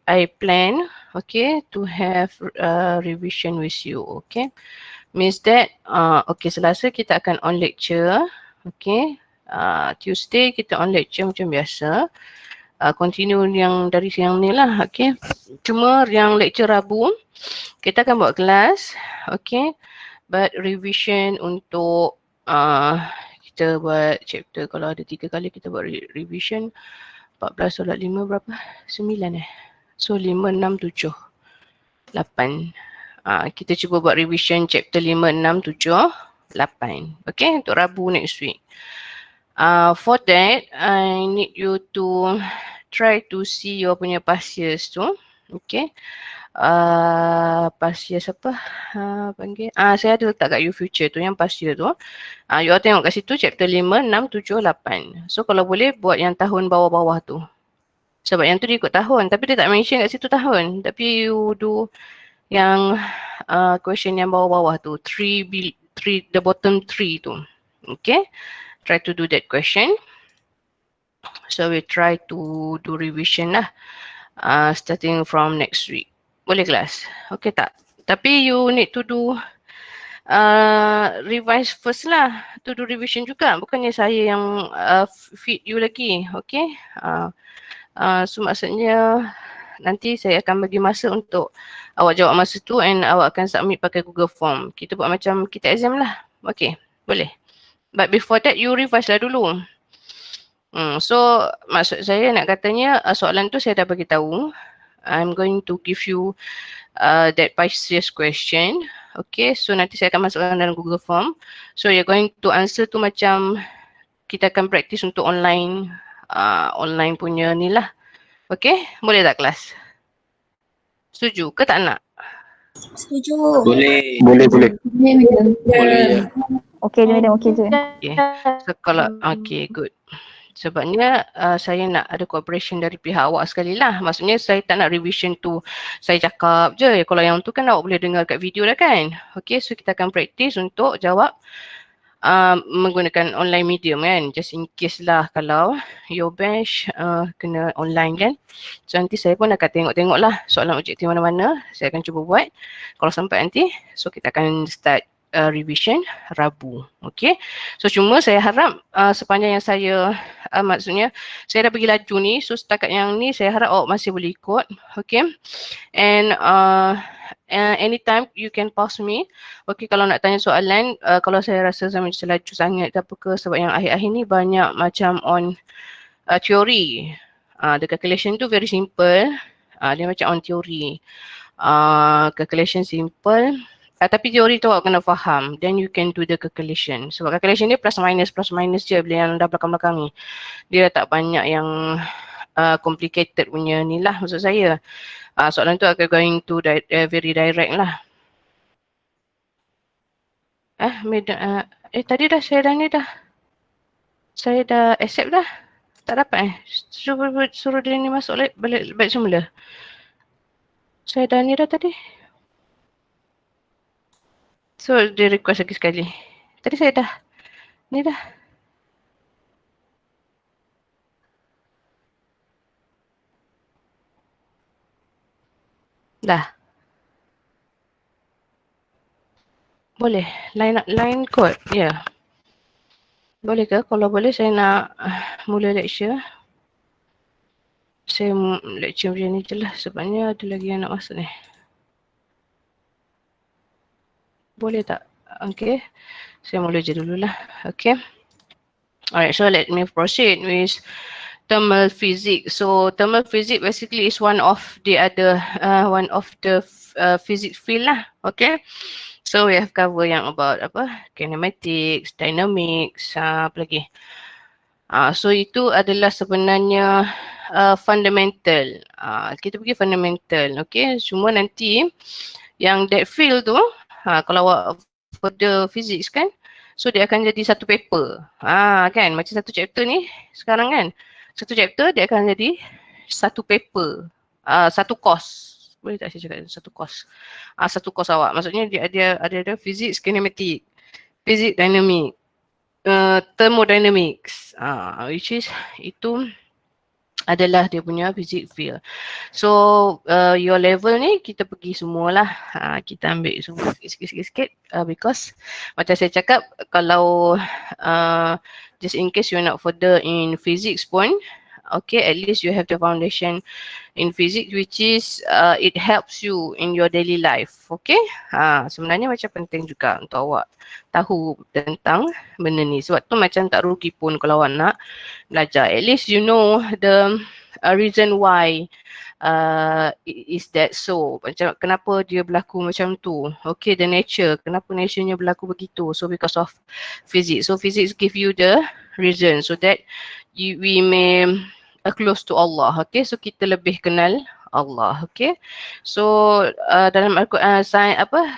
I plan, okay, to have revision with you, okay. Means that, okay, Selasa kita akan on lecture, okay. Tuesday kita on lecture macam biasa. Continue yang dari siang ni lah, okay. Cuma yang lecture Rabu, kita akan buat kelas, okay. But revision untuk kita buat chapter, kalau ada 3 kali kita buat revision, 14 solat 5 berapa? 9 So 5, 6, 7, 8. Kita cuba buat revision chapter 5, 6, 7, 8. Okay, untuk Rabu next week. For that, I need you to try to see your punya past years tu. Okay. Past years apa? Panggil. Saya ada letak kat you future tu, yang past year tu. You all tengok kat situ chapter 5, 6, 7, 8. So kalau boleh buat yang tahun bawah-bawah tu. Sebab yang tu dia ikut tahun. Tapi dia tak mention kat situ tahun. Tapi you do yang question yang bawah-bawah tu. The bottom 3 tu. Okay. Try to do that question. So we try to do revision lah. Starting from next week. Boleh kelas? Okay tak? Tapi you need to do revise first lah. To do revision juga. Bukannya saya yang feed you lagi. Okay. So maksudnya nanti saya akan bagi masa untuk awak jawab masa tu and awak akan submit pakai Google Form. Kita buat macam kita exam lah. Okay. Boleh. But before that you revise lah dulu. So maksud saya nak katanya soalan tu saya dah bagi tahu. I'm going to give you that past question. Okay, so nanti saya akan masukkan dalam Google Form. So you're going to answer tu macam kita akan practice untuk online punya ni lah. Okay, boleh tak kelas? Setuju ke tak nak? Setuju. Boleh. Boleh. Okey, madam. Okey je. Okay. So kalau okay, good. Sebabnya saya nak ada cooperation dari pihak awak sekali lah. Maksudnya saya tak nak revision tu saya cakap je. Kalau yang tu kan awak boleh dengar kat video dah kan. Okay, so kita akan practice untuk jawab menggunakan online medium kan. Just in case lah kalau your batch kena online kan. So nanti saya pun akan tengok-tengok lah soalan objektif mana-mana. Saya akan cuba buat. Kalau sampai nanti, so kita akan start revision Rabu. Okay. So cuma saya harap sepanjang yang saya maksudnya saya dah pergi laju ni. So setakat yang ni saya harap awak masih boleh ikut. Okay. And anytime you can pause me. Okay, kalau nak tanya soalan, kalau saya rasa saya macam laju sangat ke apa ke, sebab yang akhir-akhir ni banyak macam on teori. The calculation tu very simple. Dia macam on teori. Calculation simple. Tapi teori tu awak kena faham. Then you can do the calculation. Sebab calculation dia plus minus je bila yang dah belakang-belakang ni. Dia tak banyak yang complicated punya ni lah maksud saya. Soalan tu akan going to very direct lah. Tadi dah saya dah ni dah. Saya dah accept dah. Tak dapat suruh dia ni masuk balik semula. Saya dah ni dah tadi. So dia request lagi sekali. Tadi saya dah ni dah. Dah. Boleh. Line code. Ya. Yeah. Boleh ke? Kalau boleh saya nak mula lecture. Saya lecture macam ni je lah. Sebabnya ada lagi yang nak masuk ni. Boleh tak? Okay. Saya mula je dululah. Okay. Alright, so let me proceed with thermal physics. So thermal physics basically is one of the physics field lah. Okay. So we have cover yang about kinematics, dynamics, apa lagi. So itu adalah sebenarnya fundamental. Kita pergi fundamental. Okay. Cuma nanti yang that field tu, kalau awak further physics kan, so dia akan jadi satu paper. Kan, macam satu chapter ni sekarang kan. Satu chapter dia akan jadi satu paper. Satu course. Boleh tak saya cakap satu course? Satu course awak. Maksudnya dia ada physics kinematik, physics dynamic, thermodynamics. Which is itu adalah dia punya physics field. So your level ni kita pergi semualah. Kita ambil semua sikit-sikit because macam saya cakap, kalau just in case you're not further in physics pun, okay, at least you have the foundation in physics, which is it helps you in your daily life. Okay, sebenarnya macam penting juga untuk awak tahu tentang benda ni. Sebab tu macam tak rugi pun kalau awak nak belajar. At least you know the reason why is that so. Macam kenapa dia berlaku macam tu. Okay, the nature. Kenapa nature-nya berlaku begitu. So because of physics. So physics give you the reason so that we may close to Allah. Okay, so kita lebih kenal Allah. Okay, so dalam Al-Quran,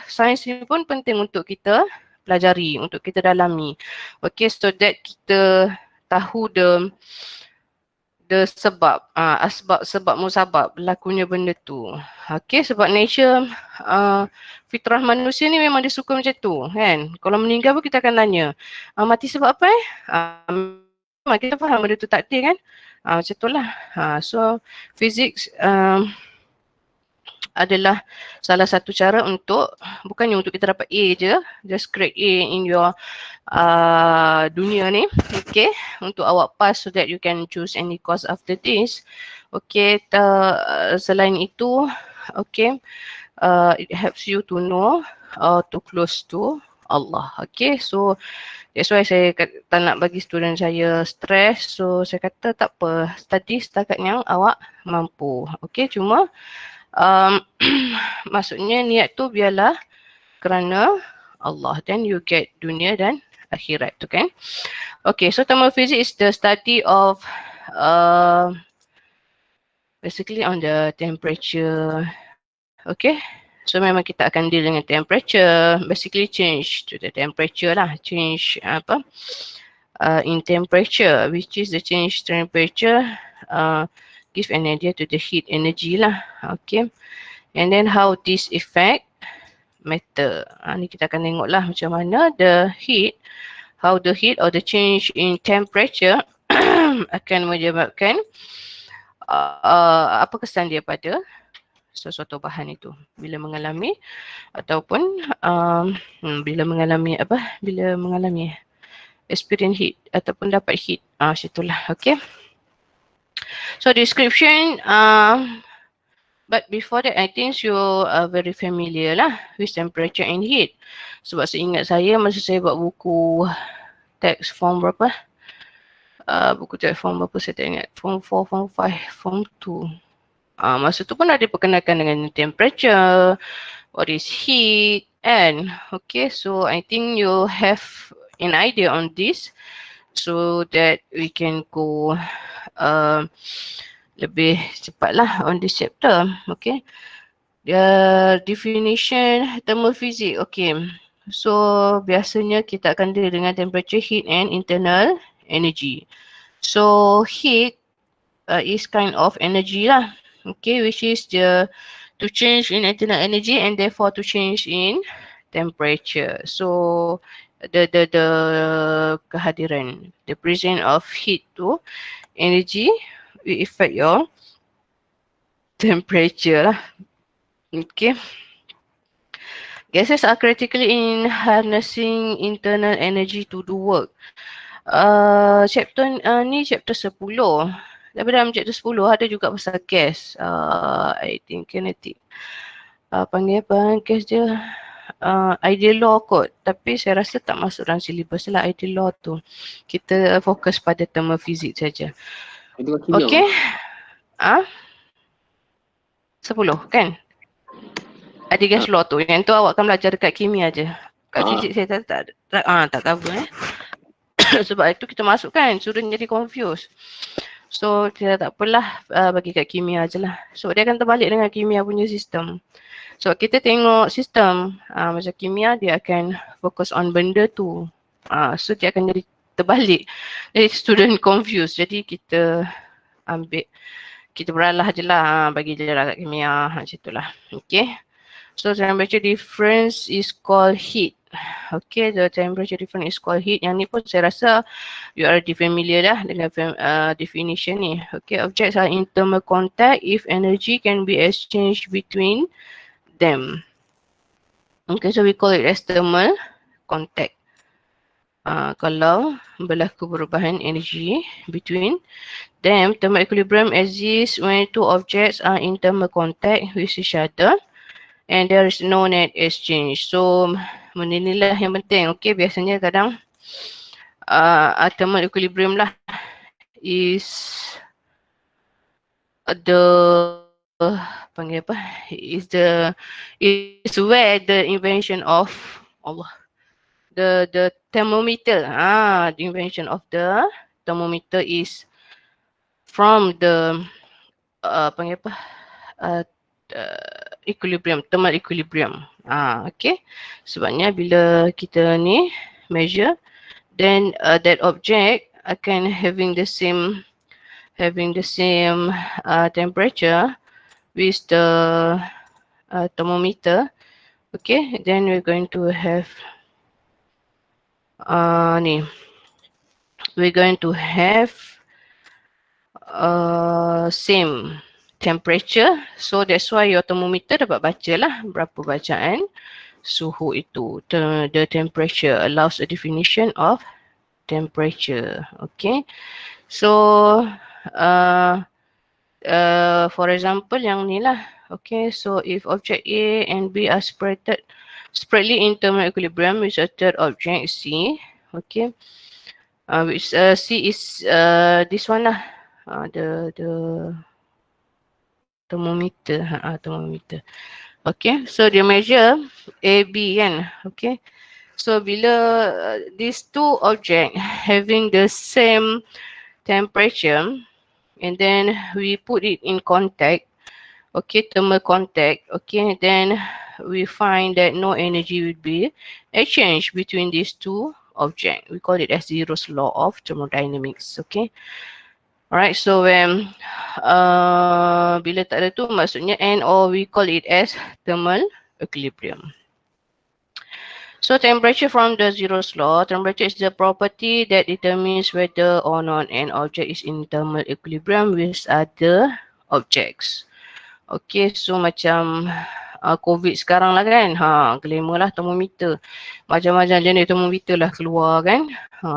sains ni pun penting untuk kita pelajari, untuk kita dalami. Okay, so that kita tahu the sebab, sebab musabab berlakunya benda tu. Okay, sebab nature, fitrah manusia ni memang dia suka macam tu kan. Kalau meninggal pun kita akan tanya, mati sebab apa kita faham benda tu takdir kan. Macam tu lah. So physics adalah salah satu cara untuk, bukannya untuk kita dapat A je, just grade A in your dunia ni, okay, untuk awak pass so that you can choose any course after this. Okay, selain itu, okay, it helps you to know to close to Allah. Okay, so that's why saya tak nak bagi student saya stress. So saya kata tak apa, study setakat yang awak mampu. Okay, cuma maksudnya niat tu biarlah kerana Allah, then you get dunia dan akhirat tu kan. Okay, so thermophysics is the study of basically on the temperature. Okay, so memang kita akan deal dengan temperature, basically change to the temperature lah, change in temperature, which is the change temperature give an idea to the heat energy lah. Okay, and then how this affect matter. Ni kita akan tengok lah macam mana the heat, how the heat or the change in temperature akan menyebabkan apa kesan dia pada sesuatu bahan itu bila mengalami ataupun bila mengalami experience heat ataupun dapat heat. Situlah. Okay, so description, but before that I think you are very familiar lah with temperature and heat. Sebab seingat saya masa saya buat buku teks form berapa, buku teks form berapa saya tak ingat, form 4, form 5, form 2. Masa tu pun ada perkenalkan dengan temperature, what is heat, and okay, so I think you have an idea on this so that we can go lebih cepat lah on this chapter. Okay, the definition thermophysics. Okay, so biasanya kita akan deal dengan temperature, heat and internal energy. So heat is kind of energy lah. Okay, which is the to change in internal energy and therefore to change in temperature. So the kehadiran, the presence of heat to energy will affect your temperature lah. Okay. Gases are critically in harnessing internal energy to do work. Chapter ni chapter 10. Tapi dalam chapter 10 ada juga pasal gas. I think kinetic. Panggil apa gas dia? Ideal law kot. Tapi saya rasa tak masuk dalam syllabus lah ideal law tu. Kita fokus pada thermophysics saja. Okay. 10 kan? Ada gas law tu. Yang tu awak akan belajar dekat kimia je. Kat fizik saya tak cover sebab itu kita masuk kan, student jadi confused. So kita tak apalah, bagi kat kimia je lah. So dia akan terbalik dengan kimia punya sistem. So kita tengok sistem, macam kimia dia akan fokus on benda tu. So dia akan jadi terbalik. Jadi student confused. Jadi kita beralah je lah, bagi je lah kat kimia. Macam itulah. Okay. So temperature difference is called heat. Okay, the temperature difference is called heat. Yang ni pun saya rasa you already familiar dah dengan definition ni. Okay, objects are in thermal contact if energy can be exchanged between them. Okay, so we call it as thermal contact. Kalau berlaku perubahan energi between them, thermal equilibrium exists when two objects are in thermal contact with each other and there is no net exchange. So, benda ni lah yang penting. Okay, biasanya kadang thermal equilibrium lah is panggil apa? Is where the invention of Allah, the thermometer. The invention of the thermometer is from the panggil apa? Equilibrium, thermal equilibrium. Okay. Sebabnya bila kita ni measure, then that object akan having the same temperature with the thermometer. Okay, then we're going to have we're going to have same temperature. So that's why your thermometer dapat baca lah berapa bacaan suhu itu. The temperature allows a definition of temperature. Okay, so for example yang ni lah. Okay, so if object A and B are spreadly in thermal equilibrium with a third object C, okay, which C is this one lah, the thermometer, thermometer. Okay, so dia measure A, B kan, okay. So bila these two objects having the same temperature and then we put it in contact, okay, thermal contact, okay, then we find that no energy will be exchanged between these two objects. We call it as Zero's law of thermodynamics, okay. Alright, so when bila tak ada tu maksudnya and or we call it as thermal equilibrium. So temperature from the Zero's law, temperature is the property that determines whether or not an object is in thermal equilibrium with other objects. Okay, so macam COVID sekarang lah kan, glamour lah thermometer. Macam-macam jenis thermometer lah keluar kan.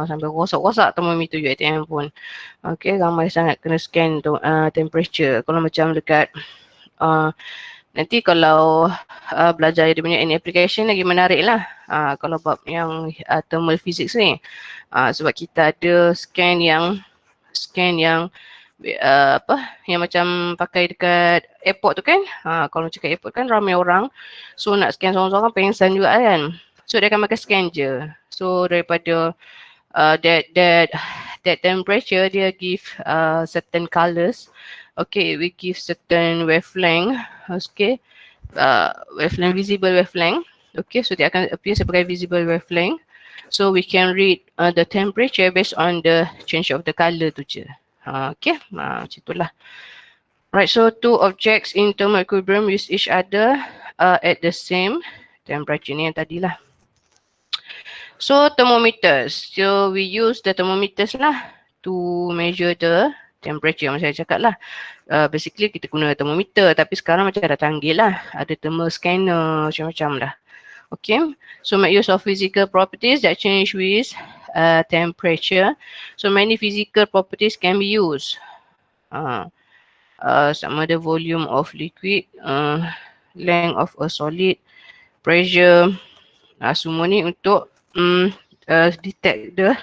Sampai rosak-rosak thermometer UiTM pun. Okay, ramai sangat kena scan tu temperature. Kalau macam dekat nanti kalau belajar dia punya any application lagi menarik lah. Kalau bab yang thermal physics ni. Sebab kita ada scan yang yang macam pakai dekat airport tu kan. Kalau cakap airport kan ramai orang. So nak scan seorang-seorang pengsan juga kan. So dia akan pakai scan je. So daripada that temperature dia give certain colours. Okay, we give certain wavelength. Okay, wavelength, visible wavelength. Okay, so dia akan appear sebagai visible wavelength. So we can read the temperature based on the change of the colour tu je. Okay, macam itulah. Right, so two objects in thermal equilibrium with each other at the same temperature ni yang tadi lah. So thermometers, so we use the thermometers lah to measure the temperature. Macam saya cakap lah, basically kita guna thermometer tapi sekarang macam dah canggih lah. Ada thermal scanner macam-macam lah. Okay, so make use of physical properties that change with temperature. So many physical properties can be used. Sama ada volume of liquid, length of a solid, pressure, semua ni untuk detect the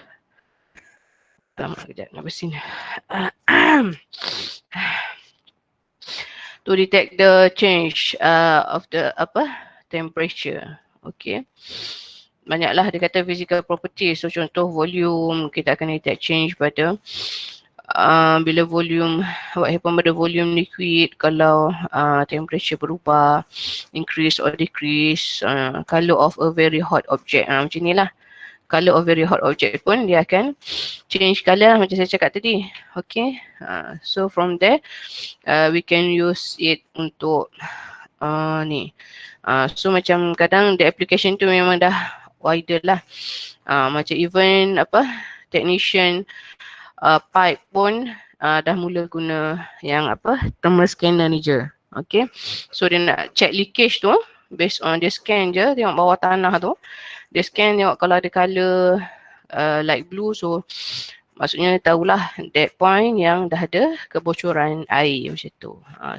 kejap nak bersin. To detect the change of the temperature. Okay. Banyaklah dia kata physical properties. So contoh volume, kita akan detect change pada bila volume, what happen pada volume liquid kalau temperature berubah, increase or decrease, color of a very hot object. Macam ni lah. Color of very hot object pun dia akan change color macam saya cakap tadi. Okay. So from there, we can use it untuk ni. So macam kadang the application tu memang dah wider lah. Macam even technician pipe pun dah mula guna yang thermal scanner ni je. Okay. So dia nak check leakage tu based on dia scan je tengok bawah tanah tu. Dia scan tengok kalau ada colour light blue, so maksudnya tahulah that point yang dah ada kebocoran air macam tu.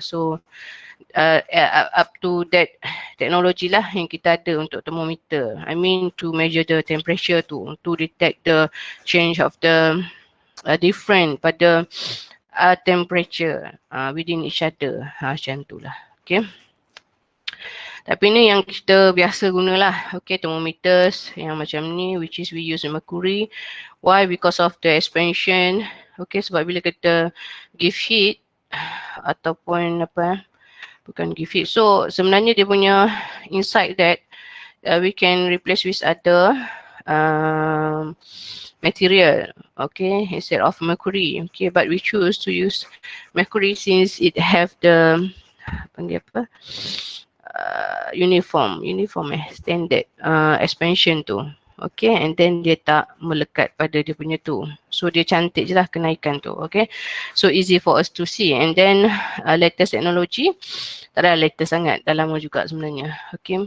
So up to that teknologi lah yang kita ada untuk thermometer. I mean to measure the temperature tu, to detect the change of the different pada temperature within each other. Macam tu lah. Okay. Tapi ni yang kita biasa gunalah. Okay, thermometers yang macam ni, which is we use mercury. Why? Because of the expansion. Okay, sebab bila kita give heat ataupun bukan give heat. So sebenarnya dia punya inside that we can replace with other material, okay, instead of mercury. Okay, but we choose to use mercury since it have the uniform standard expansion tu. Okay, and then dia tak melekat pada dia punya tu. So dia cantik je lah kenaikan tu. Okay, so easy for us to see. And then latest technology, tak ada latest sangat, dah lama juga sebenarnya. Okay,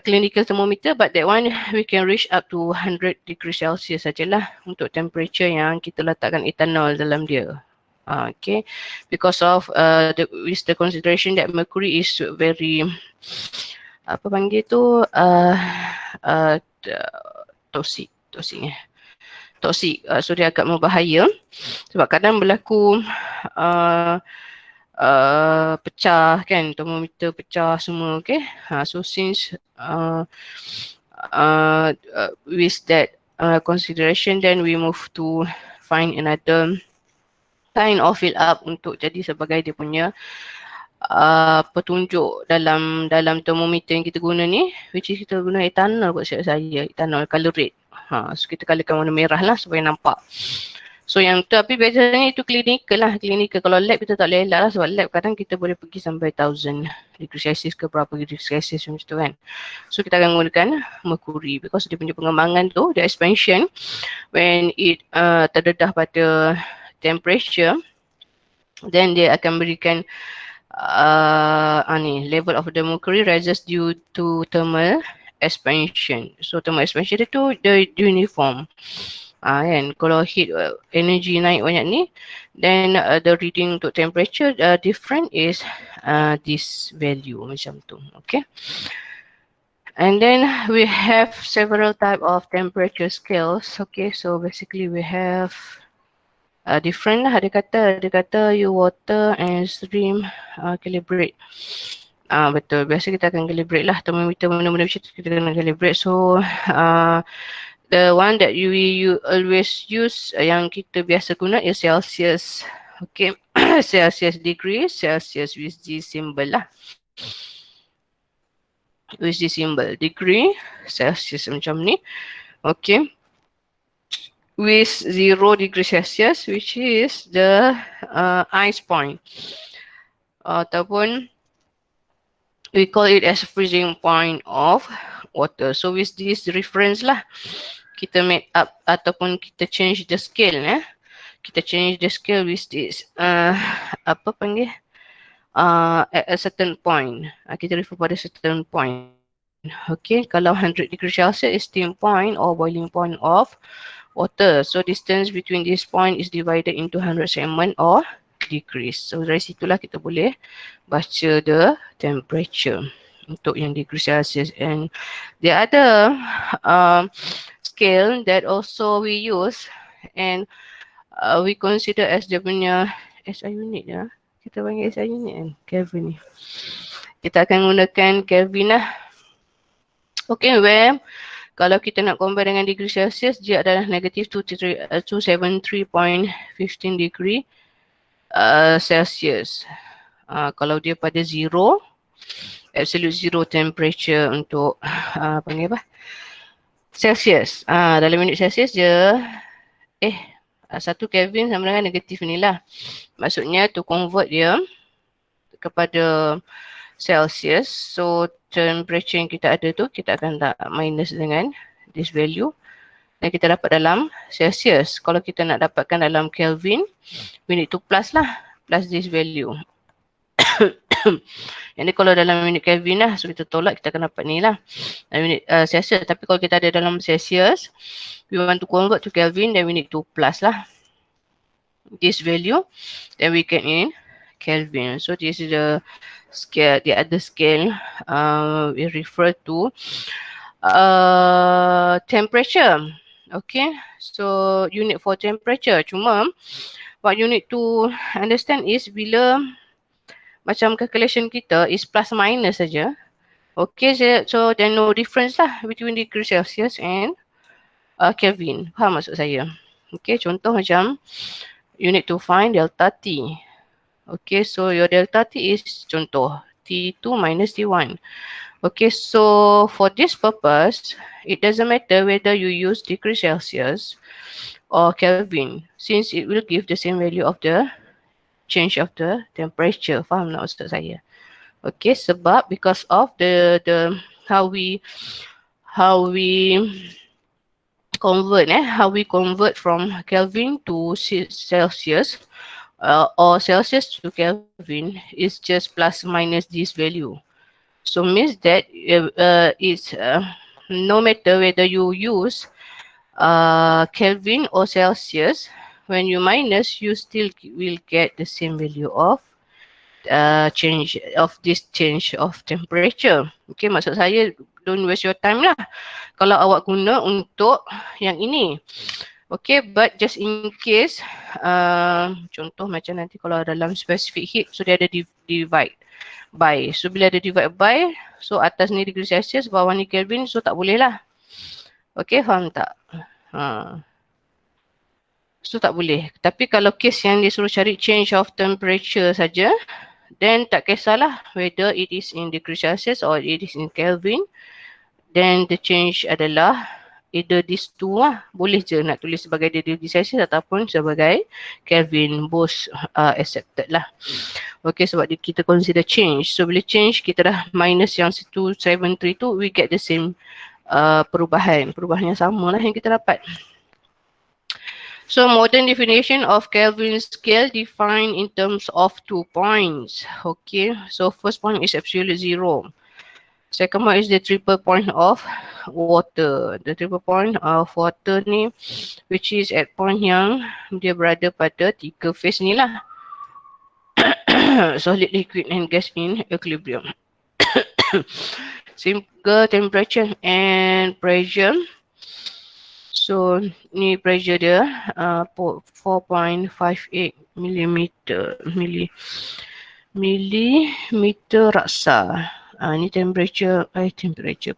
clinical thermometer, but that one we can reach up to 100 degrees Celsius sajalah untuk temperature yang kita letakkan ethanol dalam dia. Okay, because of with the consideration that mercury is very toxic. So dia agak berbahaya sebab kadang berlaku pecah kan, thermometer pecah semua. Okay, so since with that consideration, then we move to find another kind of fill up untuk jadi sebagai dia punya petunjuk dalam thermometer yang kita guna ni, which is kita guna ethanol kot silap saya, ethanol color red. So kita colorkan warna merah lah supaya nampak. So yang tu, tapi biasanya itu clinical lah, clinical. Kalau lab kita tak boleh elak lah, sebab lab kadang kita boleh pergi sampai 1000 degree Celsius ke berapa degree Celsius macam tu kan. So kita akan gunakan mercury because dia punya pengembangan tu, the expansion when it terdedah pada temperature, then dia akan berikan level of the mercury rises due to thermal expansion. So thermal expansion itu the uniform. Kan, kalau heat energy naik banyak ni, then the reading untuk temperature different is this value macam tu. Okay. And then we have several type of temperature scales. Okay, so basically we have different lah. Dia kata you water and stream calibrate. Betul, biasa kita akan calibrate lah thermometer, benda-benda macam tu kita kena calibrate. So the one that you always use, yang kita biasa guna is Celsius. Okay, Celsius degree, Celsius with this symbol lah. With this symbol, degree, Celsius macam ni. Okay. With 0 degree Celsius, which is the ice point. Ataupun we call it as freezing point of water. So with this reference lah, kita make up ataupun kita change the scale. Kita change the scale with this at a certain point. Kita refer pada certain point. Okay, kalau 100 degree Celsius is steam point or boiling point of water. So distance between this point is divided into 100 segment or degrees. So dari situlah kita boleh baca the temperature untuk yang degree Celsius. And the other scale that also we use and we consider as dia punya SI unit ya. Kita panggil SI unit kan, Kelvin ni. Kita akan gunakan Kelvin lah. Okay, where kalau kita nak compare dengan degree Celsius, dia adalah negative 273.15 degree Celsius. Kalau dia pada 0, absolute zero temperature untuk Celsius. Dalam unit Celsius dia 1 Kelvin sama dengan negatif ni lah. Maksudnya to convert dia kepada Celsius, so temperature yang kita ada tu, kita akan tak minus dengan this value. Dan kita dapat dalam Celsius. Kalau kita nak dapatkan dalam Kelvin, we need to plus lah. Plus this value. Yang ni kalau dalam unit Kelvin lah. So kita tolak, kita akan dapat ni lah. Unit Celsius. Tapi kalau kita ada dalam Celsius, we want to convert to Kelvin, then we need to plus lah this value. Then we get in Kelvin. So this is the scale, the other scale we refer to temperature. Okay, so unit for temperature. Cuma what you need to understand is bila macam calculation kita is plus minus saja. Okay, so there no difference lah between degree Celsius and Kelvin. Faham maksud saya? Okay, contoh macam you need to find delta T. Okay, so your delta T is contoh T2 minus T1. Okay, so for this purpose, it doesn't matter whether you use degree Celsius or Kelvin, since it will give the same value of the change of the temperature. Faham tak maksud saya? Okay, sebab because of the how we convert from Kelvin to Celsius or Celsius to Kelvin is just plus minus this value. So means that it's no matter whether you use Kelvin or Celsius, when you minus, you still will get the same value of change of temperature. Okay, maksud saya don't waste your time lah kalau awak guna untuk yang ini. Okay, but just in case, contoh macam nanti kalau dalam specific heat, so dia ada divide by. So bila ada divide by, so atas ni degree Celsius, bawah ni Kelvin, so tak boleh lah. Okay, faham tak? So tak boleh. Tapi kalau case yang dia suruh cari change of temperature saja, then tak kisahlah whether it is in degree Celsius or it is in Kelvin, then the change adalah either these two lah. Boleh je nak tulis sebagai degree Celsius ataupun sebagai Kelvin. Both accepted lah. Okay, sebab kita consider change. So bila change, kita dah minus yang 2732, we get the same perubahan. Perubahan yang sama lah yang kita dapat. So modern definition of Kelvin scale defined in terms of 2 points. Okay, so first point is absolute zero. Second one is the triple point of water. The triple point of water ni, which is at point yang dia berada pada 3 phase ni lah. Solid, liquid and gas in equilibrium. Single temperature and pressure. So ni pressure dia 4.58 millimeter raksa. Ni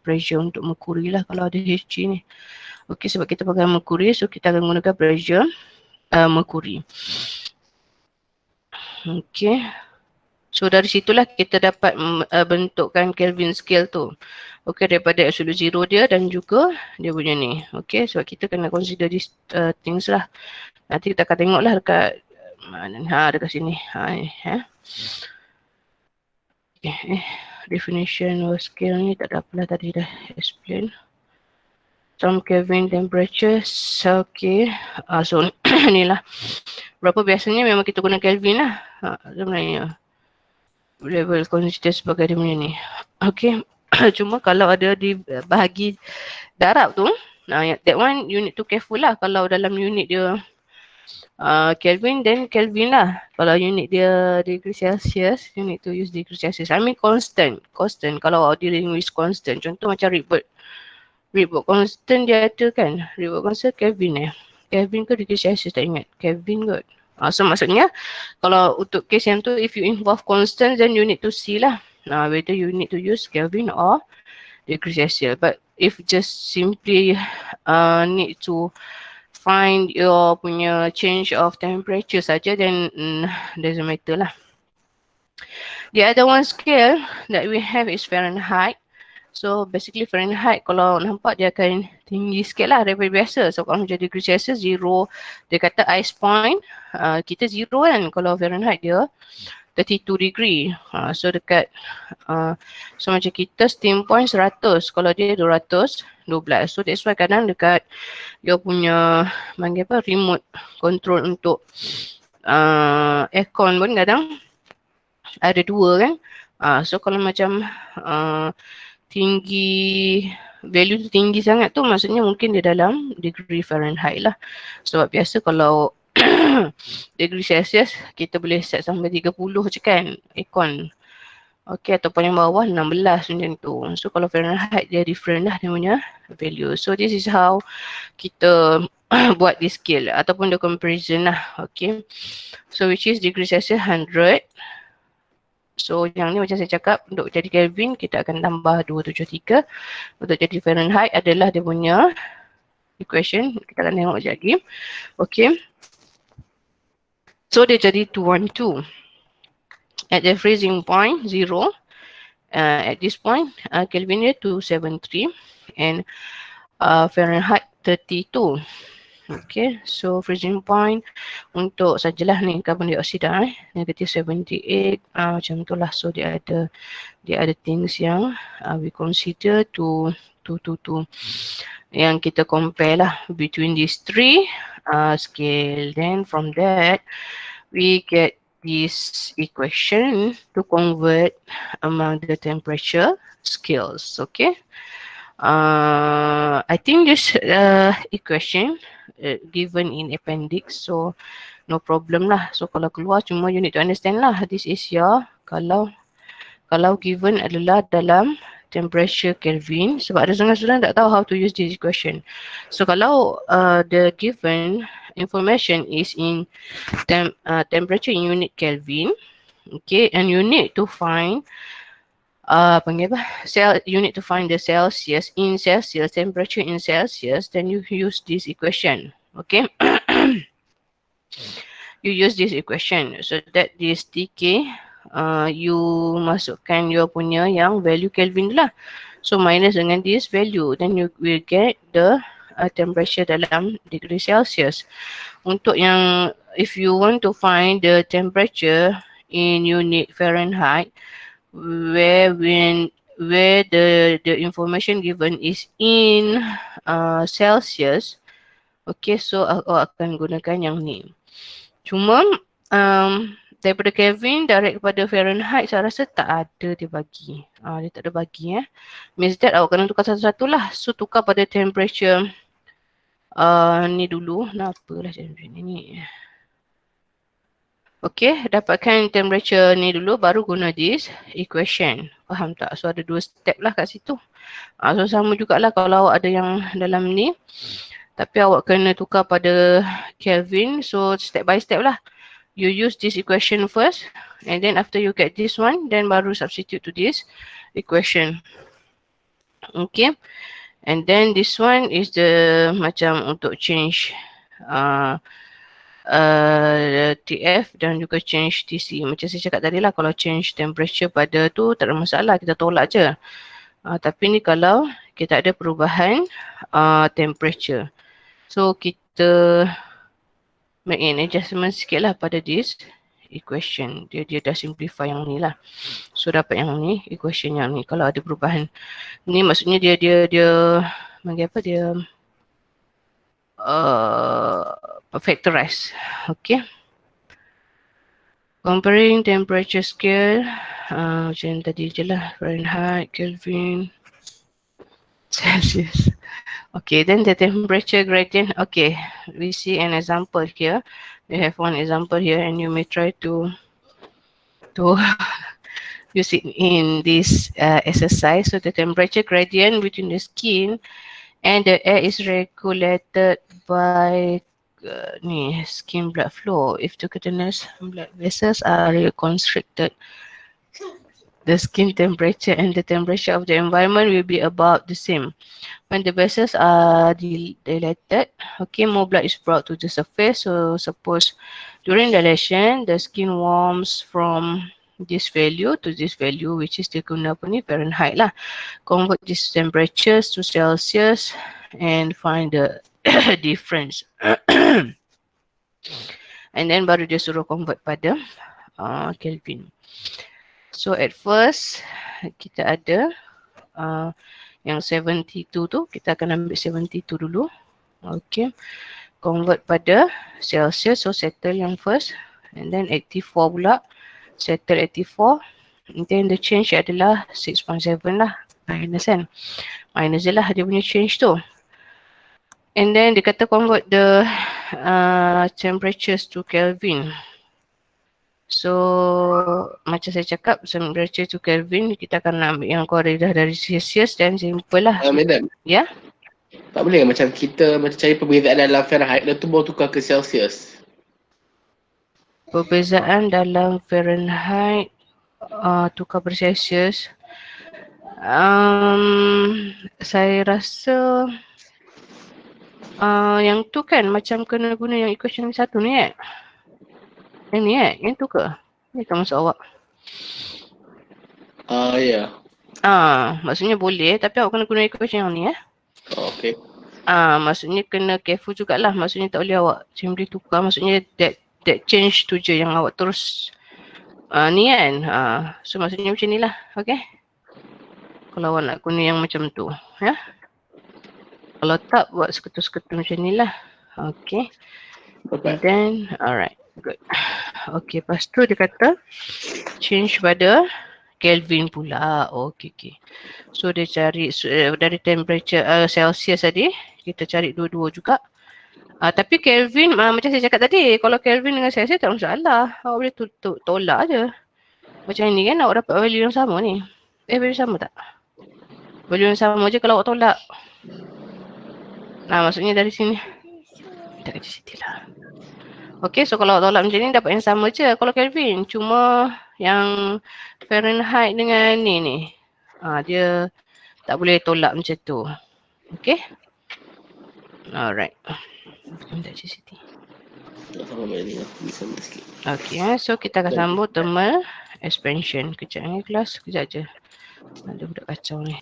pressure untuk merkuri lah kalau ada Hg ni. Okey, sebab kita pakai merkuri, so kita akan gunakan pressure merkuri. Okey. So dari situlah kita dapat bentukkan Kelvin scale tu. Okey, daripada absolute zero dia dan juga dia punya ni. Okey, sebab kita kena consider these things lah. Nanti kita akan tengoklah dekat mana, dekat sini. Okay, definition of scale ni tak ada apalah, tadi dah explain. Some Kelvin temperature. Okay, so ni lah. Berapa biasanya memang kita guna Kelvin lah. Sebenarnya level consider sebagai dia punya ni. Okay. Cuma kalau ada di bahagi darab tu, that one you need to careful lah. Kalau dalam unit dia Kelvin, then Kelvin lah. Kalau unit dia degree Celsius, you need to use degree Celsius. I mean constant. Kalau dealing with constant, contoh macam Ripple constant dia ada kan. Ripple constant Kelvin Kelvin ke degree Celsius, tak ingat. Kelvin kot. So maksudnya kalau untuk case yang tu, if you involve constant, then you need to see lah whether you need to use Kelvin or degree Celsius. But if just simply need to find your punya change of temperature saja, then doesn't matter lah. The other one scale that we have is Fahrenheit. So basically Fahrenheit kalau nampak dia akan tinggi sikit lah daripada biasa. So kalau macam degree Celsius zero, dia kata ice point, kita zero kan. Kalau Fahrenheit dia 32 degree. So dekat So macam kita steam point 100, kalau dia 212. So that's why kadang dekat dia punya panggil apa, remote control untuk aircon pun kadang ada dua kan. So kalau macam tinggi, value tu tinggi sangat tu maksudnya mungkin dia dalam degree Fahrenheit lah. Sebab biasa kalau degree Celsius kita boleh set sampai 30 je kan aircon. Okey, ataupun yang bawah 16 macam tu. So kalau Fahrenheit dia different lah dia punya value. So this is how kita buat this scale ataupun the comparison lah. Okay. So which is degree Celsius 100. So yang ni macam saya cakap untuk jadi Kelvin kita akan tambah 273. Untuk jadi Fahrenheit adalah dia punya equation. Kita akan tengok sekejap lagi. Okay. So dia jadi 212. At the freezing point 0. At this point Kelvin dia 273 and Fahrenheit 32. Okay, so freezing point untuk sajalah ni carbon dioxide negative 78 macam tu lah. So dia ada things yang we consider to yang kita compare lah between these three scale. Then from that we get this equation to convert among the temperature scales. Okay. I think this equation given in appendix, so no problem lah. So kalau keluar cuma you need to understand lah, this is your kalau given adalah dalam temperature Kelvin, sebab ada setengah student tak tahu how to use this equation. So kalau the given information is in temperature in unit Kelvin, okay, and you need to find panggil apa? You need to find the Celsius in Celsius, temperature in Celsius, then you use this equation. Okay. You use this equation so that this TK you masukkan your punya yang value Kelvin lah. So minus dengan this value, then you will get the temperature dalam degree Celsius. Untuk yang if you want to find the temperature in unit Fahrenheit, where the information given is in Celsius, okay, so aku akan gunakan yang ni. Cuma daripada Kelvin direct kepada Fahrenheit saya rasa tak ada dia bagi. Dia tak ada bagi means that awak kena tukar satu-satu lah. So tukar pada temperature ni dulu. Kenapa lah macam ni? Okay, dapatkan temperature ni dulu baru guna this equation. Faham tak? So ada dua step lah kat situ. So sama jugalah kalau awak ada yang dalam ni. Tapi awak kena tukar pada Kelvin. So step by step lah. You use this equation first. And then after you get this one, then baru substitute to this equation. Okay. And then this one is the macam untuk change TF dan juga change TC. Macam saya cakap tadi lah, kalau change temperature pada tu tak ada masalah, kita tolak je. Tapi ni kalau kita ada perubahan temperature, so kita make an adjustment sikit lah pada this equation. Dia dah simplify yang ni lah. So dapat yang ni, equation yang ni. Kalau ada perubahan ni maksudnya dia panggil apa, dia factorize. Okay. Comparing temperature scale, macam tadi je lah, Fahrenheit, Kelvin, Celsius. Okay, then the temperature gradient. Okay, we see an example here. We have one example here and you may try to use it in this exercise. So the temperature gradient between the skin and the air is regulated by skin blood flow. If the cutaneous blood vessels are reconstricted, the skin temperature and the temperature of the environment will be about the same. When the vessels are dilated, okay, more blood is brought to the surface. So suppose during dilation, the skin warms from this value to this value, which is the guna apa ni, Fahrenheit lah. Convert these temperatures to Celsius and find the difference. And then baru dia suruh convert pada Kelvin. So at first kita ada yang 72 tu, kita akan ambil 72 dulu. Okay. Convert pada Celsius, so settle yang first. And then 84 pula, settle 84. And then the change adalah 6.7 lah. Minus kan. Minus je lah dia punya change tu. And then dia kata convert the temperatures to Kelvin. So macam saya cakap, temperature to Kelvin kita akan ambil yang koridor dari Celsius dan simple lah. Madam, Ya? tak boleh macam kita macam cari perbezaan dalam Fahrenheit dan tu baru tukar ke Celsius. Perbezaan dalam Fahrenheit tukar per Celsius. Saya rasa yang tu kan macam kena guna yang equation satu ni Yang ni yang tu ke? Ni kan maksud awak? Ya. Maksudnya boleh tapi awak kena guna equation yang ni Okay. Maksudnya kena careful jugalah. Maksudnya tak boleh awak macam boleh tukar. Maksudnya that change tu je yang awak terus ni kan. So maksudnya macam ni lah. Okay. Kalau awak nak guna yang macam tu. Ya. Kalau tak buat seketul-seketul macam ni lah. Okay. And then alright. Good. Okay. Lepas tu dia kata change pada Kelvin pula. Okay. So dia cari dari temperature Celsius tadi. Kita cari dua-dua juga. Tapi Kelvin macam saya cakap tadi. Kalau Kelvin dengan Celsius tak masalah. Awak boleh tolak je. Macam ni kan awak dapat value yang sama ni. Value sama tak? Value yang sama je kalau awak tolak. Maksudnya dari sini. Kita kerja Siti lah. Okay, so kalau awak tolak macam ni dapat yang sama je kalau Kelvin. Cuma yang Fahrenheit dengan ni. Dia tak boleh tolak macam tu. Okay. Alright. Minta Cik Siti. Okay, so kita akan sambung thermal expansion. Kejap ni kelas. Kejap je. Ada budak kacau ni.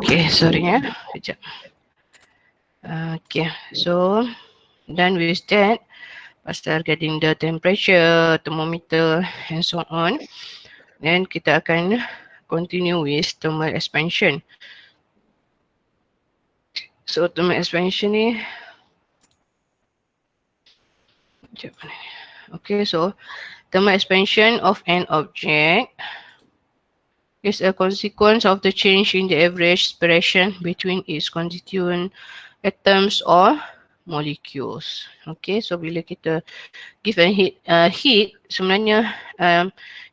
Okay, sorry Sekejap. Okay, so done with that. Pasal getting the temperature, thermometer and so on. Then kita akan continue with thermal expansion. So thermal expansion ni okay, so thermal expansion of an object is a consequence of the change in the average separation between its constituent atoms or molecules. Okay, so bila kita give a heat sebenarnya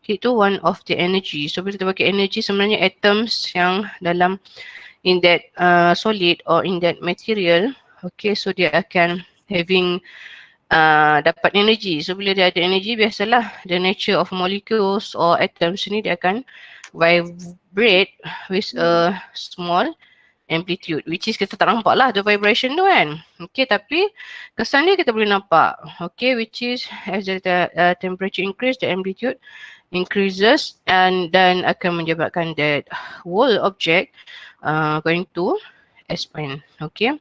heat tu one of the energy. So bila kita pakai energy sebenarnya atoms yang dalam in that solid or in that material, okay, so dia akan having dapat energi. So bila dia ada energi, biasalah the nature of molecules or atoms ni dia akan vibrate with a small amplitude, which is kita tak nampak lah the vibration tu kan. Okay, tapi kesan dia kita boleh nampak. Okay, which is as the temperature increase, the amplitude increases and then akan menyebabkan that whole object going to expand. Okay,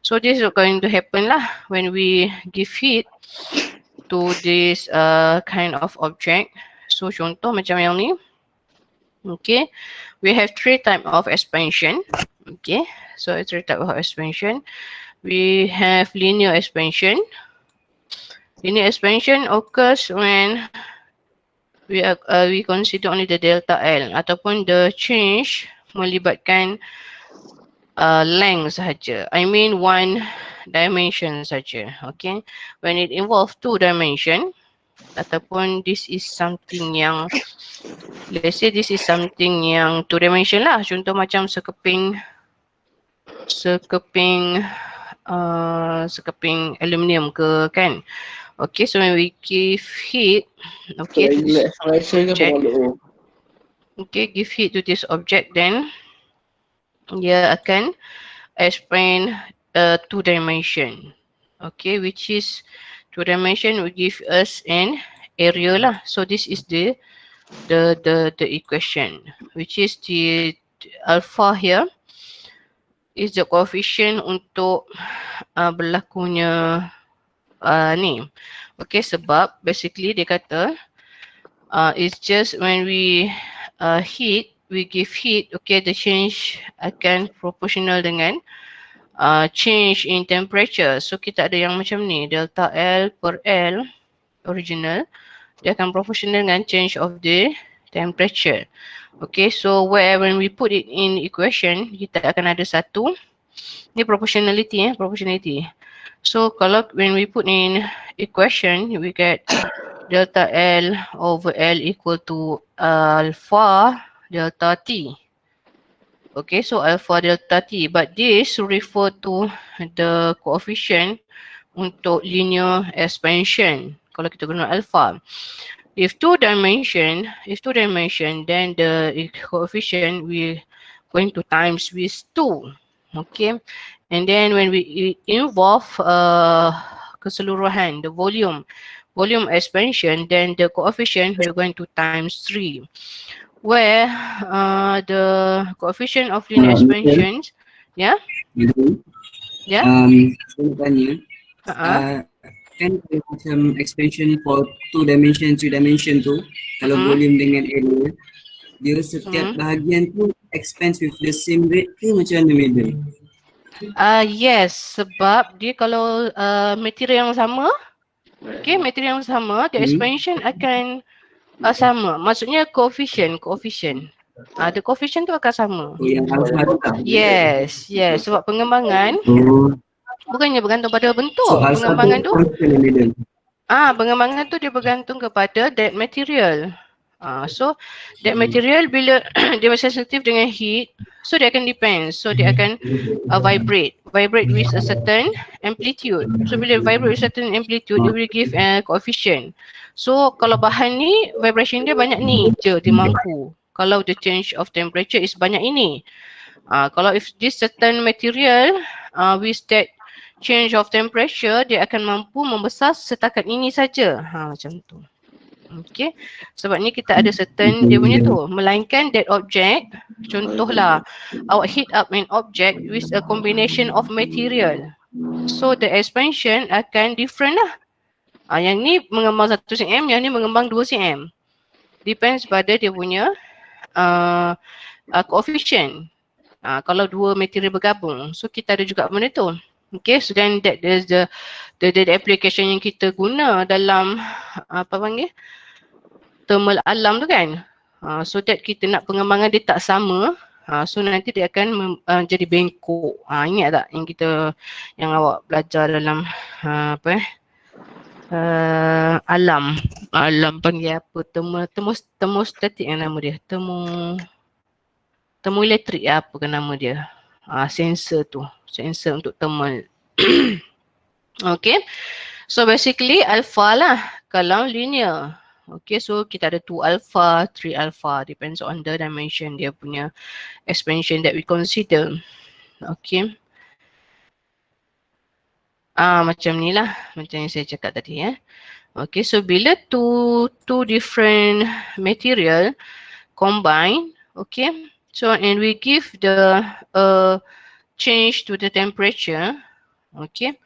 so this is going to happen lah when we give heat to this kind of object. So contoh macam yang ni. Okay, we have three type of expansion. Okay, so three type of expansion. We have linear expansion. Linear expansion occurs when we consider only the delta L ataupun the change melibatkan length sahaja. I mean one dimension saja. Okay, when it involve two dimension ataupun this is something yang, let's say this is something yang two dimension lah. Contoh macam sekeping aluminium ke kan. Okay, so when we give heat, okay, to this object, okay, give heat to this object, then dia akan expand two dimension. Okay, which is two dimension will give us an area lah. So this is the equation, which is the alpha here is the coefficient untuk berlakunya ni. Okay, sebab basically dia kata it's just when we heat, we give heat, okay, the change akan proportional dengan change in temperature. So kita ada yang macam ni, delta L per L original, dia akan proportional dengan change of the temperature. Okay, so when we put it in equation, kita akan ada satu, ni proportionality proportionality. So kalau when we put in equation, we get delta L over L equal to alpha delta T. Okay, so alpha delta T, but this refer to the coefficient untuk linear expansion. Kalau kita guna alpha. If two dimension, then the coefficient we going to times with 2. Okay, and then when we involve keseluruhan, the volume expansion, then the coefficient we're going to times 3. Where the coefficient of linear expansions, yeah? Yeah? Saya nak tanya, kan macam expansion for 2 dimension, 3 dimension tu, kalau volume dengan area, dia setiap bahagian tu expands with the same rate ke macam mana middle? Yes, sebab dia kalau material yang sama, okay, material yang sama, the expansion akan sama. Maksudnya coefficient. The coefficient tu akan sama. Oh, yang alpha tu tak? Yes, sebab pengembangan bukannya bergantung pada bentuk. So Pengembangan tu alpha pengembangan tu dia bergantung kepada that material. So that material bila dia sensitif dengan heat, so dia akan depend. So dia akan vibrate with a certain amplitude. So bila vibrate with certain amplitude, it will give a coefficient. So kalau bahan ni vibration dia banyak ni je dia mampu. Kalau the change of temperature is banyak ini. Kalau if this certain material with that change of temperature, dia akan mampu membesar setakat ini saja. Macam tu. Okay, sebab ni kita ada certain dia punya tu. Melainkan that object, contohlah awak heat up an object with a combination of material. So the expansion akan different lah. Yang ni mengembang 1 cm, yang ni mengembang 2 cm. Depends pada dia punya coefficient. Kalau dua material bergabung. So kita ada juga benda tu. Okay, so then that is the application yang kita guna dalam apa panggil thermal alam tu kan. So that kita nak pengembangan dia tak sama. So nanti dia akan jadi bengkok. Ingat tak yang awak belajar dalam alam panggil apa, termostatik yang nama dia, termoelektrik apa kan nama dia, sensor tu, sensor untuk thermal. Okay, So basically alpha lah kalau linear. Okay, so kita ada 2 alpha, 3 alpha, depends on the dimension dia punya expansion that we consider. Okay. Macam ni lah, macam yang saya cakap tadi ya. Okay, so bila two different material combine, okay, so and we give the change to the temperature, okay,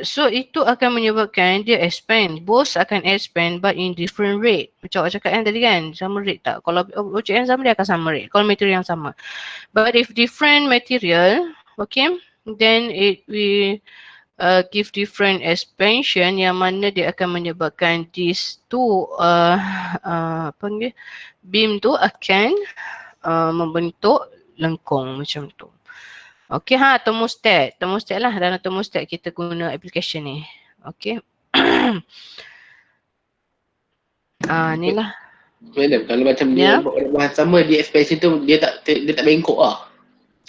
so itu akan menyebabkan dia expand, both akan expand but in different rate. Macam awak cakap yang tadi kan, sama rate tak? Kalau objek yang sama dia akan sama rate, kalau material yang sama. But if different material, okay, then we give different expansion yang mana dia akan menyebabkan these two beam tu akan membentuk lengkung macam tu. Okay thermostat. Thermostat lah, dalam thermostat kita guna application ni. Okay. Ni lah. Madam, kalau macam dia bahan sama, dia expansion tu dia tak bengkok lah.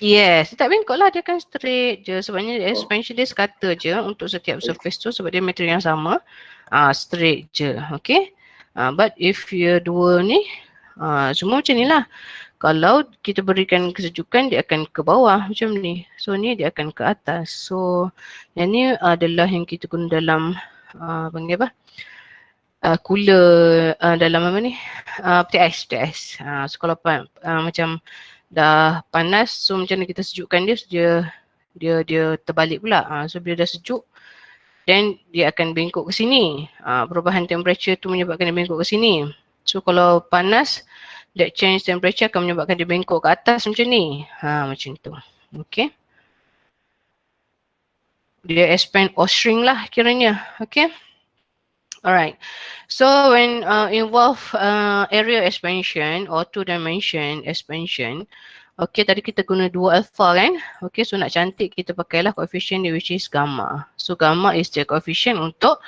Yes, dia tak bengkok lah, dia akan straight je. Sebabnya expansion dia sekata je untuk setiap surface tu sebab dia material yang sama. Straight je, okay. But if you dua ni, semua macam ni lah. Kalau kita berikan kesejukan, dia akan ke bawah macam ni. So ni dia akan ke atas. So yang ni adalah yang kita guna dalam panggil apa? Cooler dalam apa ni? Peti ais. So kalau macam dah panas, so macam mana kita sejukkan dia terbalik pula. So bila dah sejuk, then dia akan bengkok ke sini. Perubahan temperature tu menyebabkan dia bengkok ke sini. So kalau panas, that change temperature akan menyebabkan dia bengkok ke atas macam ni. Macam tu. Okay. Dia expand or shrink lah kiranya. Okay. Alright. So when involve area expansion or two dimension expansion, okay, tadi kita guna 2 alpha kan? Okay, so nak cantik kita pakailah coefficient dia which is gamma. So gamma is the coefficient untuk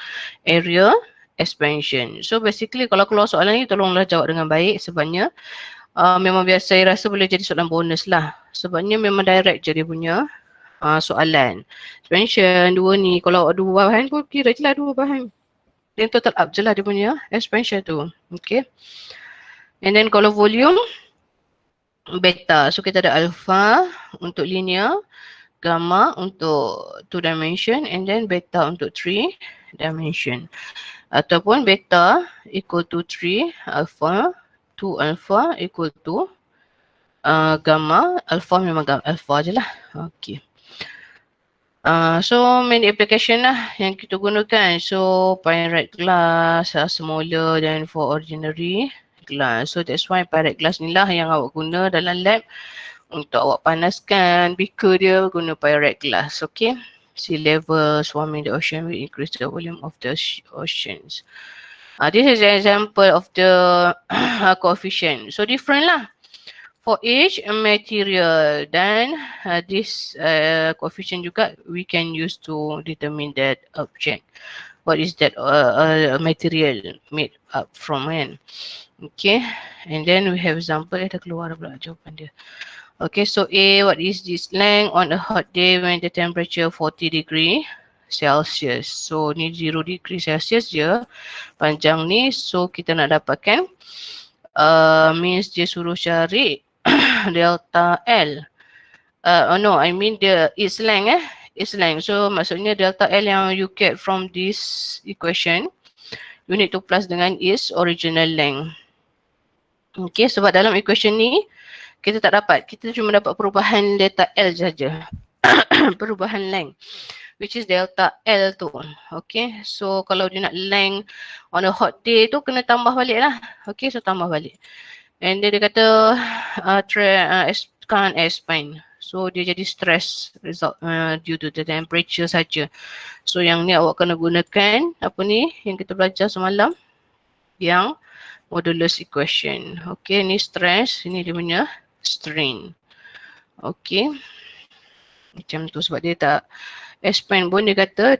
area expansion. So basically kalau keluar soalan ni tolonglah jawab dengan baik sebabnya memang biasa saya rasa boleh jadi soalan bonus lah. Sebabnya memang direct je dia punya soalan. Expansion 2 ni kalau 2 bahan pun kira je lah 2 bahan. Then total up je lah dia punya expansion tu. Okay. And then kalau volume, beta. So kita ada alpha untuk linear, gamma untuk 2 dimension, and then beta untuk 3 dimension. Ataupun beta equal to 3 alpha, 2 alpha equal to gamma, alpha memang alpha je lah. Okay. So main application lah yang kita gunakan. So pyrite glass, smaller than for ordinary glass. So that's why pyrite glass ni lah yang awak guna dalam lab untuk awak panaskan beaker dia, guna pyrite glass. Okay. Sea level swarming the ocean will increase the volume of the oceans. This is an example of the coefficient. So different lah for each material. Then this coefficient juga we can use to determine that object. What is that material made up from kan? Okay, and then we have example. Dah keluar pula jawapan dia. Okay, so A, what is this length on a hot day when the temperature 40 degree Celsius. So ni 0 degree Celsius je panjang ni. So kita nak dapatkan means dia suruh cari delta L. No, I mean its length its length. So maksudnya delta L yang you get from this equation, you need to plus dengan its original length. Okay, sebab dalam equation ni kita tak dapat, kita cuma dapat perubahan delta L saja. Perubahan length, which is delta L tu. Okay, so kalau dia nak length on a hot day tu kena tambah balik lah. Okay, so tambah balik. And dia kata can't expand. So dia jadi stress result due to the temperature saja. So yang ni awak kena gunakan apa ni yang kita belajar semalam, yang modulus equation. Okay, ni stress, ini dia punya strain. Okay, macam tu sebab dia tak expand pun dia kata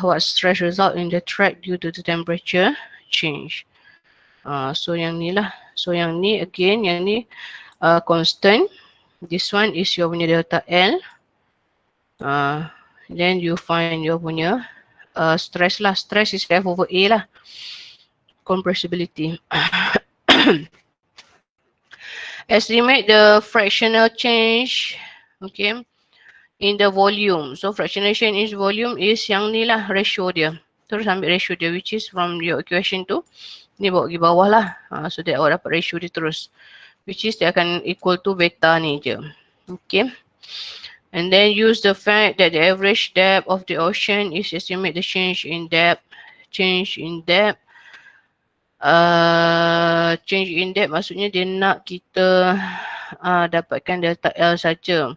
what stress result in the track due to the temperature change. So yang ni lah. So yang ni again, yang ni constant. This one is your punya delta L. Then you find your punya stress lah. Stress is F over A lah. Compressibility. Estimate the fractional change, okay, in the volume. So fractionation is volume is yang ni lah ratio dia. Terus ambil ratio dia which is from your equation tu. Ni bawa pergi bawah lah. So that awak dapat ratio dia terus. Which is dia akan equal to beta ni je. Okay. And then use the fact that the average depth of the ocean is estimate the change in depth. Change in depth. Change in depth maksudnya dia nak kita dapatkan delta L saja.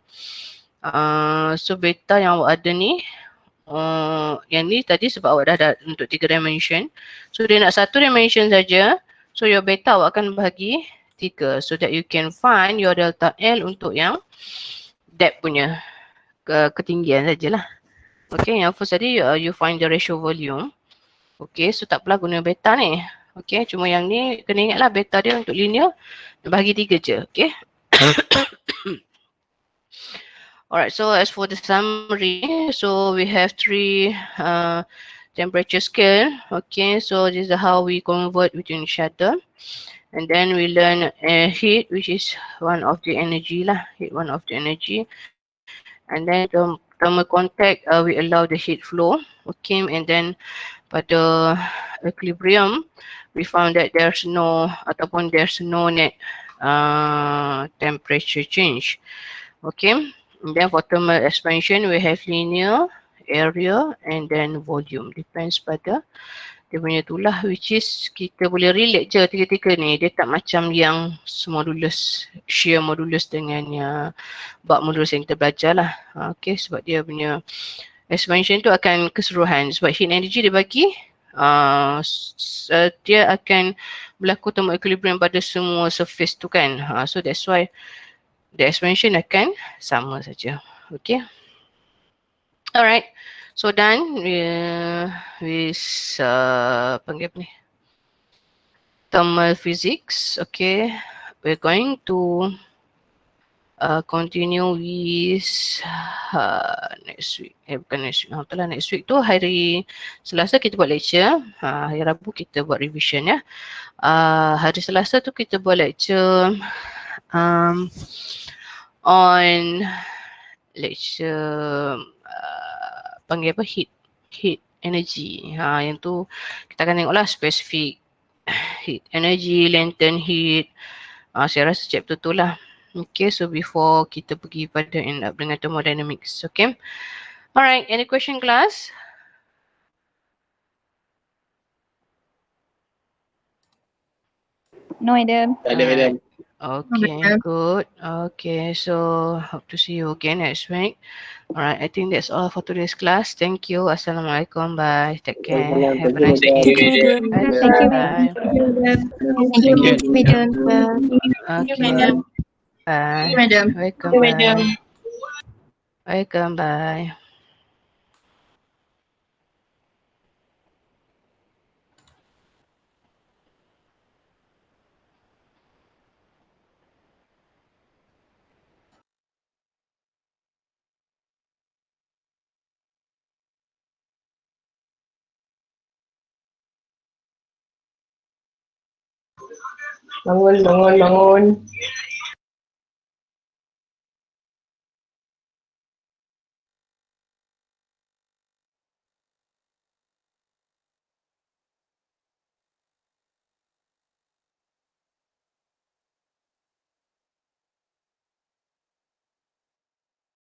So beta yang awak ada ni, yang ni tadi sebab awak dah ada untuk 3 dimension. So dia nak 1 dimension saja. So your beta awak akan bahagi 3 so that you can find your delta L untuk yang depth punya ketinggian sajalah. Okay, yang first tadi you find the ratio volume. Okay, so tak apalah guna beta ni. Okay, cuma yang ni kena ingatlah beta dia untuk linear bahagi 3 je. Okay. Alright, so as for the summary, so we have 3 temperature scale. Okay, so this is how we convert between each other. And then we learn heat, which is one of the energy lah. Heat, one of the energy. And then thermal contact, we allow the heat flow. Okay, and then pada equilibrium, we found that there's no net temperature change. Okay, and then for thermal expansion, we have linear, area, and then volume. Depends pada dia punya itulah, which is kita boleh relate je tiga-tiga ni. Dia tak macam yang modulus, shear modulus dengan bab modulus yang kita belajar lah. Okay, sebab dia punya expansion tu akan keseluruhan. Sebab heat energy dia bagi, dia akan berlaku thermal equilibrium pada semua surface tu kan. So that's why the expansion akan sama saja. Okay. Alright. So done with panggil apa ni? Thermal physics. Okay. We're going to continue with next week. Bukan next week. Itulah next week tu hari Selasa kita buat lecture. Hari Rabu kita buat revision ya. Hari Selasa tu kita buat lecture on lecture panggil apa, heat energy. Yang tu kita akan tengoklah spesifik heat energy, lantern heat. Saya rasa chapter tu lah. Okay, so before kita pergi pada end up dengan thermodynamics. Okay. Alright, any question class? No, madam. Tak ada madam. Okay, good. Okay, so hope to see you again next week. Alright, I think that's all for today's class. Thank you. Assalamualaikum. Bye. Take care. Have a nice day. Bye. Thank you, Bye. Thank you, madam. Okay. Bye. Welcome. Bye. Welcome. Bye. Bangun.